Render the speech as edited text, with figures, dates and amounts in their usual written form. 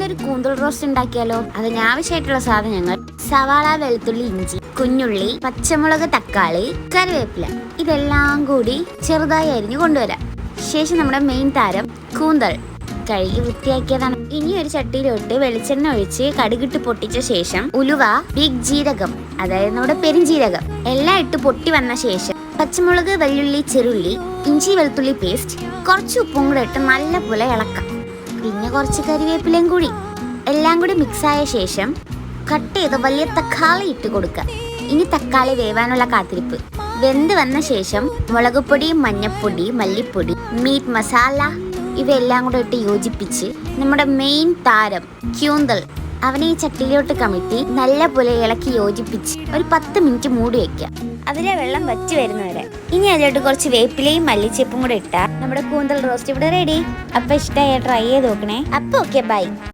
നമുക്കിന്നൊരു കൂന്തൽ റോസ്റ്റ് ഉണ്ടാക്കിയാലോ? അതിനാവശ്യമായിട്ടുള്ള സാധനങ്ങൾ: സവാള, വെളുത്തുള്ളി, ഇഞ്ചി, കുഞ്ഞുള്ളി, പച്ചമുളക്, തക്കാളി, കറിവേപ്പില. ഇതെല്ലാം കൂടി ചെറുതായി അരിഞ്ഞു കൊണ്ടുവരാം. ശേഷം നമ്മുടെ മെയിൻ താരം കൂന്തൽ കഴുകി വൃത്തിയാക്കിയതാണ്. ഇനി ഒരു ചട്ടിയിലോട്ട് വെളിച്ചെണ്ണ ഒഴിച്ച് കടുകിട്ട് പൊട്ടിച്ച ശേഷം ഉലുവ, ബിഗ് ജീരകം, അതായത് നമ്മുടെ പെരുംജീരകം എല്ലാം ഇട്ട് പൊട്ടി വന്ന ശേഷം പച്ചമുളക്, വെള്ളുള്ളി, ചെറുള്ളി, ഇഞ്ചി, വെളുത്തുള്ളി പേസ്റ്റ്, കുറച്ച് ഉപ്പും കൂടെ ഇട്ട് നല്ലപോലെ ഇളക്കാം. പിന്നെ കുറച്ച് കരിവേപ്പിലയും കൂടി എല്ലാം കൂടി മിക്സായ ശേഷം കട്ട് ചെയ്ത് വലിയ തക്കാളി ഇട്ട് കൊടുക്കുക. ഇനി തക്കാളി വേവാനുള്ള കാത്തിരിപ്പ്. വെന്ത് വന്ന ശേഷം മുളകുപൊടി, മഞ്ഞപ്പൊടി, മല്ലിപ്പൊടി, മീറ്റ് മസാല ഇവയെല്ലാം കൂടെ ഇട്ട് യോജിപ്പിച്ച് നമ്മുടെ മെയിൻ താരം കൂന്തൽ അവനെ ഈ ചട്ടിയിലോട്ട് കമിഴ്ത്തി നല്ലപോലെ ഇളക്കി യോജിപ്പിച്ച് ഒരു 10 മിനിറ്റ് മൂടി വയ്ക്കുക. അതിലെ വെള്ളം വറ്റി വരുന്നവരെ. ഇനി അതിലോട്ട് കുറച്ച് വേപ്പിലയും മല്ലിച്ചെപ്പും കൂടെ ഇട്ടാൽ നമ്മുടെ കൂന്തൽ റോസ്റ്റ് ഇവിടെ റെഡി. അപ്പൊ ഇഷ്ടമായ ട്രൈ ചെയ്ത് നോക്കണേ. അപ്പൊ ഓക്കെ, ബൈ.